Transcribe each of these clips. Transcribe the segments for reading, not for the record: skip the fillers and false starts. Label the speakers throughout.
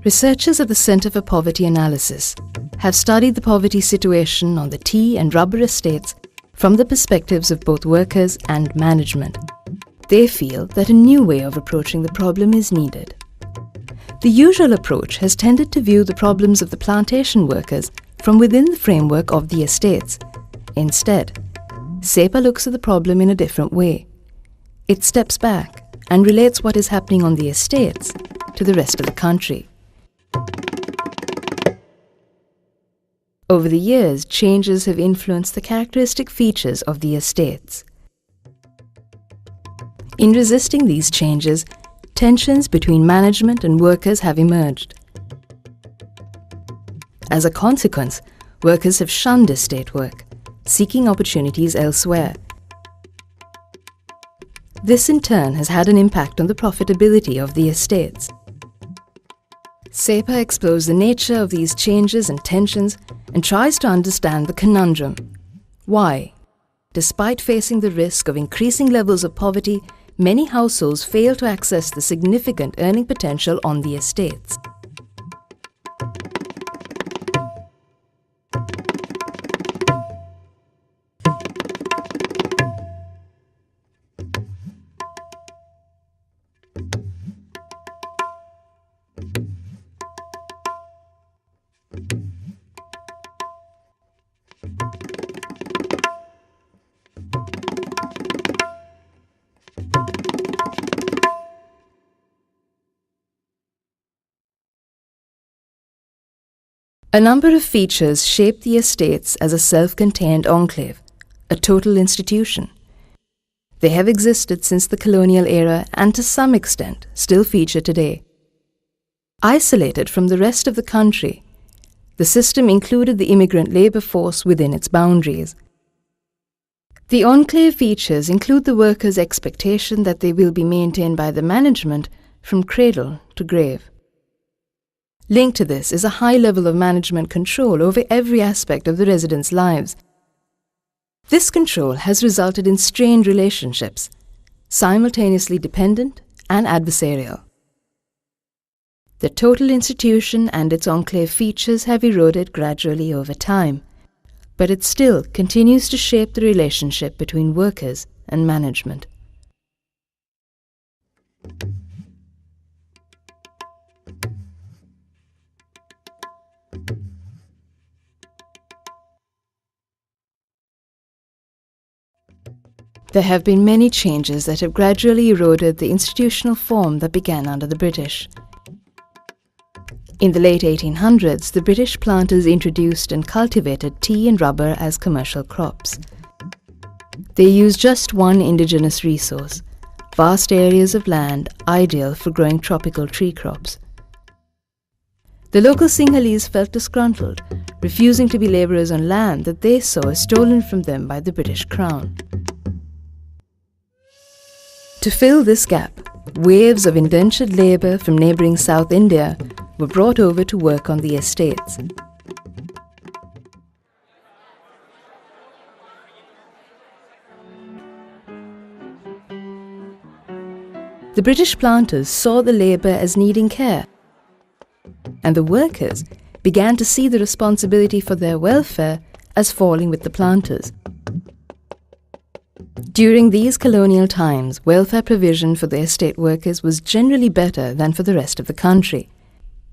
Speaker 1: Researchers at the Centre for Poverty Analysis have studied the poverty situation on the tea and rubber estates from the perspectives of both workers and management. They feel that a new way of approaching the problem is needed. The usual approach has tended to view the problems of the plantation workers from within the framework of the estates. Instead, CEPA looks at the problem in a different way. It steps back and relates what is happening on the estates to the rest of the country. Over the years, changes have influenced the characteristic features of the estates. In resisting these changes, tensions between management and workers have emerged. As a consequence, workers have shunned estate work, seeking opportunities elsewhere. This in turn has had an impact on the profitability of the estates. CEPA explores the nature of these changes and tensions and tries to understand the conundrum. Why, despite facing the risk of increasing levels of poverty, many households fail to access the significant earning potential on the estates? A number of features shape the estates as a self-contained enclave, a total institution. They have existed since the colonial era and to some extent still feature today. Isolated from the rest of the country, the system included the immigrant labour force within its boundaries. The enclave features include the workers' expectation that they will be maintained by the management from cradle to grave. Linked to this is a high level of management control over every aspect of the residents' lives. This control has resulted in strained relationships, simultaneously dependent and adversarial. The total institution and its enclave features have eroded gradually over time, but it still continues to shape the relationship between workers and management. There have been many changes that have gradually eroded the institutional form that began under the British. In the late 1800s, the British planters introduced and cultivated tea and rubber as commercial crops. They used just one indigenous resource, vast areas of land ideal for growing tropical tree crops. The local Sinhalese felt disgruntled, refusing to be labourers on land that they saw as stolen from them by the British Crown. To fill this gap, waves of indentured labour from neighbouring South India were brought over to work on the estates. The British planters saw the labour as needing care, and the workers began to see the responsibility for their welfare as falling with the planters. During these colonial times, welfare provision for the estate workers was generally better than for the rest of the country.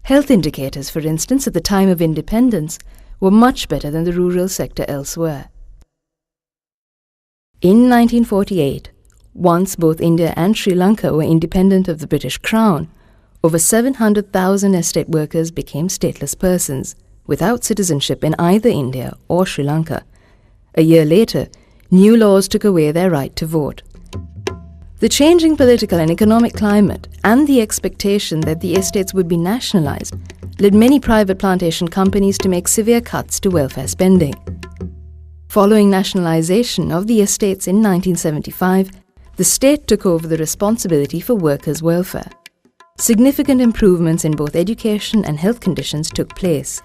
Speaker 1: Health indicators, for instance, at the time of independence, were much better than the rural sector elsewhere. In 1948, once both India and Sri Lanka were independent of the British Crown, over 700,000 estate workers became stateless persons, without citizenship in either India or Sri Lanka. A year later, new laws took away their right to vote. The changing political and economic climate and the expectation that the estates would be nationalised led many private plantation companies to make severe cuts to welfare spending. Following nationalisation of the estates in 1975, the state took over the responsibility for workers' welfare. Significant improvements in both education and health conditions took place.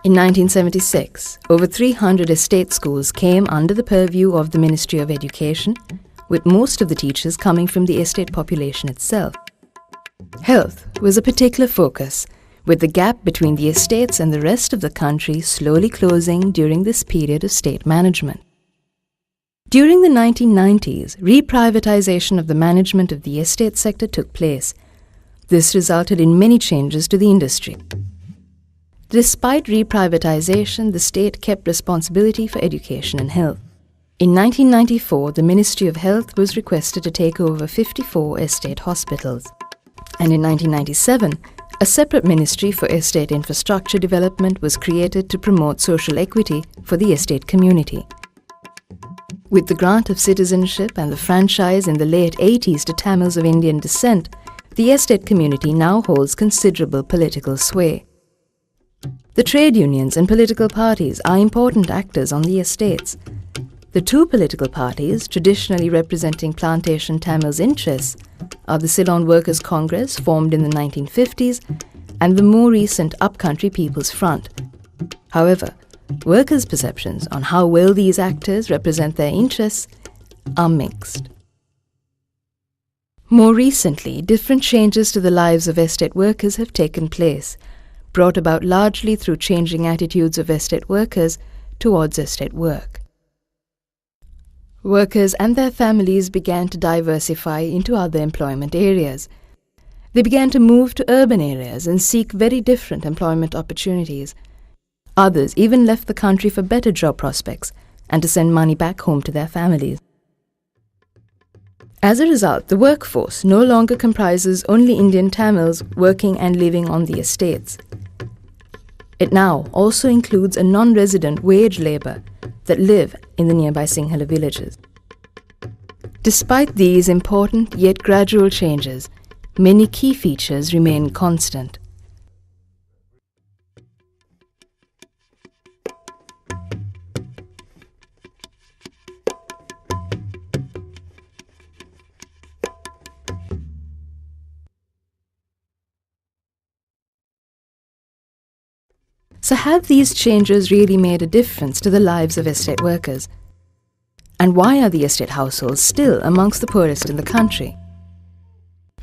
Speaker 1: In 1976, over 300 estate schools came under the purview of the Ministry of Education, with most of the teachers coming from the estate population itself. Health was a particular focus, with the gap between the estates and the rest of the country slowly closing during this period of state management. During the 1990s, reprivatization of the management of the estate sector took place. This resulted in many changes to the industry. Despite reprivatization, the state kept responsibility for education and health. In 1994, the Ministry of Health was requested to take over 54 estate hospitals. And in 1997, a separate ministry for estate infrastructure development was created to promote social equity for the estate community. With the grant of citizenship and the franchise in the late 80s to Tamils of Indian descent, the estate community now holds considerable political sway. The trade unions and political parties are important actors on the estates. The two political parties, traditionally representing plantation Tamils' interests, are the Ceylon Workers' Congress, formed in the 1950s, and the more recent Upcountry People's Front. However, workers' perceptions on how well these actors represent their interests are mixed. More recently, different changes to the lives of estate workers have taken place, brought about largely through changing attitudes of estate workers towards estate work. Workers and their families began to diversify into other employment areas. They began to move to urban areas and seek very different employment opportunities. Others even left the country for better job prospects and to send money back home to their families. As a result, the workforce no longer comprises only Indian Tamils working and living on the estates. It now also includes a non-resident wage labour that live in the nearby Sinhala villages. Despite these important yet gradual changes, many key features remain constant. So have these changes really made a difference to the lives of estate workers? And why are the estate households still amongst the poorest in the country?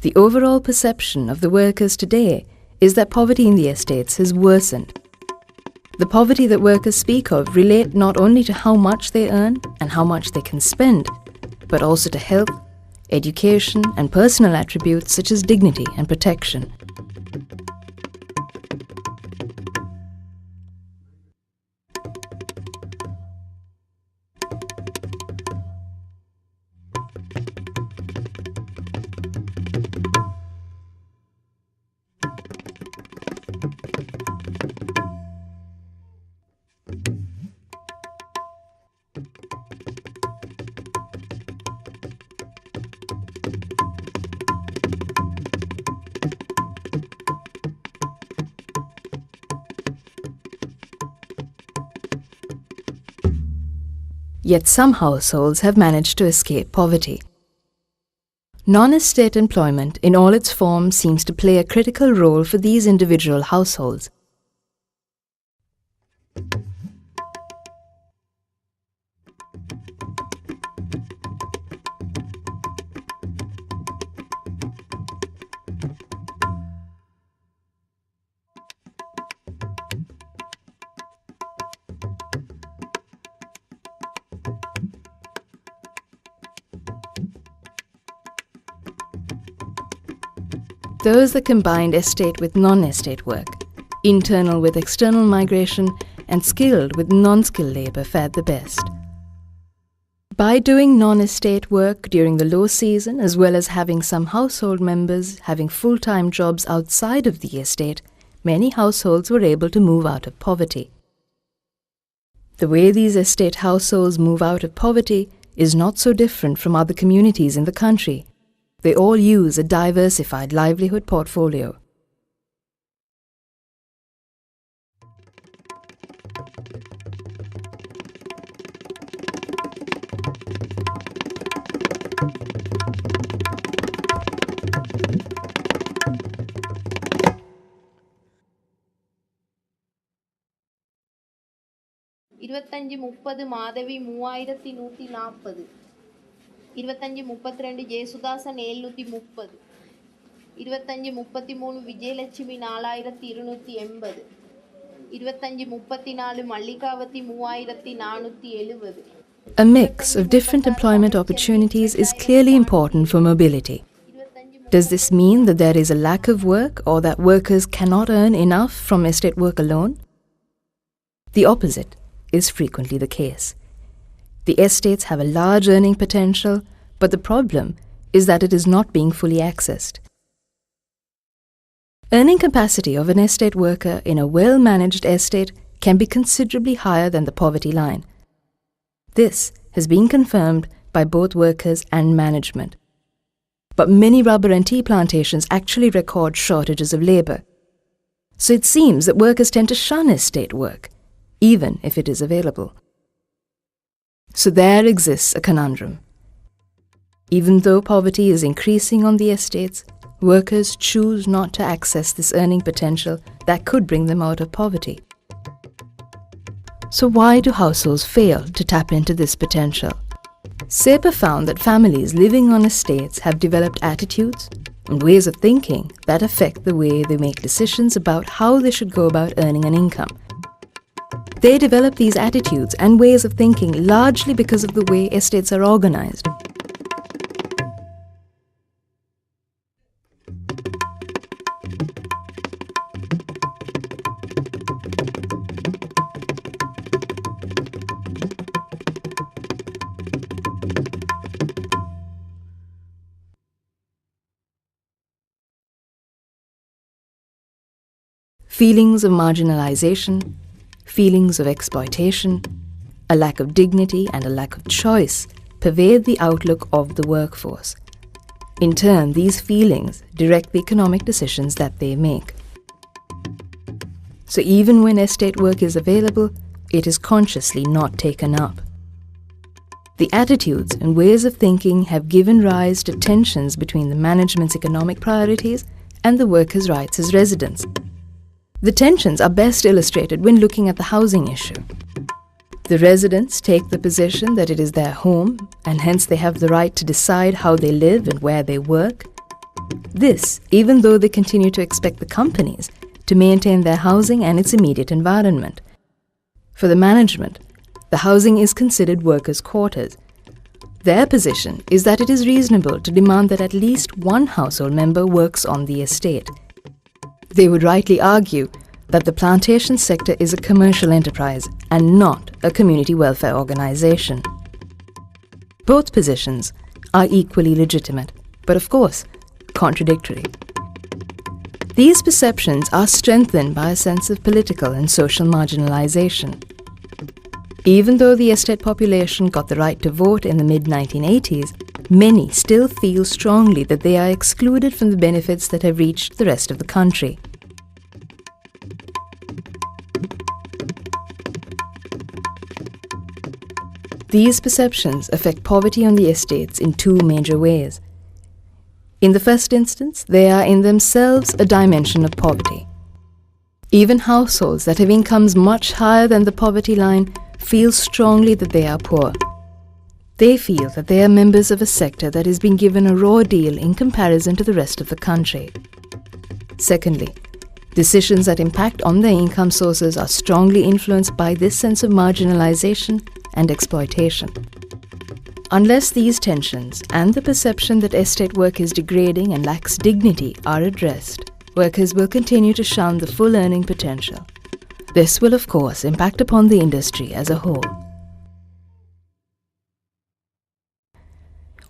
Speaker 1: The overall perception of the workers today is that poverty in the estates has worsened. The poverty that workers speak of relate not only to how much they earn and how much they can spend, but also to health, education, and personal attributes such as dignity and protection. Yet some households have managed to escape poverty. Non-estate employment in all its forms seems to play a critical role for these individual households. Those that combined estate with non-estate work, internal with external migration, and skilled with non-skilled labour fared the best. By doing non-estate work during the low season, as well as having some household members having full-time jobs outside of the estate, many households were able to move out of poverty. The way these estate households move out of poverty is not so different from other communities in the country. They all use a diversified livelihood portfolio.
Speaker 2: இருபத்தஞ்சு முப்பது Madhavi 3140 2532 Jeyasudhasan 730 2533 Vijayalakshmi 4280, 2534 மல்லிகாவதி 3470.
Speaker 1: A mix of different employment opportunities is clearly important for mobility. Does this mean that there is a lack of work or that workers cannot earn enough from estate work alone? The opposite is frequently the case. The estates have a large earning potential, but the problem is that it is not being fully accessed. Earning capacity of an estate worker in a well-managed estate can be considerably higher than the poverty line. This has been confirmed by both workers and management. But many rubber and tea plantations actually record shortages of labour. So it seems that workers tend to shun estate work, even if it is available. So there exists a conundrum. Even though poverty is increasing on the estates, workers choose not to access this earning potential that could bring them out of poverty. So why do households fail to tap into this potential? CEPA found that families living on estates have developed attitudes and ways of thinking that affect the way they make decisions about how they should go about earning an income. They develop these attitudes and ways of thinking largely because of the way estates are organized. Feelings of marginalization, feelings of exploitation, a lack of dignity and a lack of choice pervade the outlook of the workforce. In turn, these feelings direct the economic decisions that they make. So even when estate work is available, it is consciously not taken up. The attitudes and ways of thinking have given rise to tensions between the management's economic priorities and the workers' rights as residents. The tensions are best illustrated when looking at the housing issue. The residents take the position that it is their home, and hence they have the right to decide how they live and where they work. This, even though they continue to expect the companies to maintain their housing and its immediate environment. For the management, the housing is considered workers' quarters. Their position is that it is reasonable to demand that at least one household member works on the estate. They would rightly argue that the plantation sector is a commercial enterprise and not a community welfare organization. Both positions are equally legitimate, but of course, contradictory. These perceptions are strengthened by a sense of political and social marginalization. Even though the estate population got the right to vote in the mid-1980s, many still feel strongly that they are excluded from the benefits that have reached the rest of the country. These perceptions affect poverty on the estates in two major ways. In the first instance, they are in themselves a dimension of poverty. Even households that have incomes much higher than the poverty line feel strongly that they are poor. They feel that they are members of a sector that is being given a raw deal in comparison to the rest of the country. Secondly, decisions that impact on their income sources are strongly influenced by this sense of marginalization and exploitation. Unless these tensions and the perception that estate work is degrading and lacks dignity are addressed, workers will continue to shun the full earning potential. This will, of course, impact upon the industry as a whole.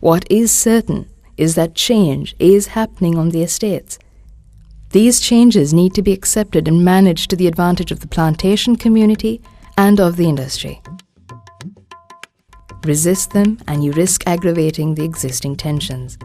Speaker 1: What is certain is that change is happening on the estates. These changes need to be accepted and managed to the advantage of the plantation community and of the industry. Resist them and you risk aggravating the existing tensions.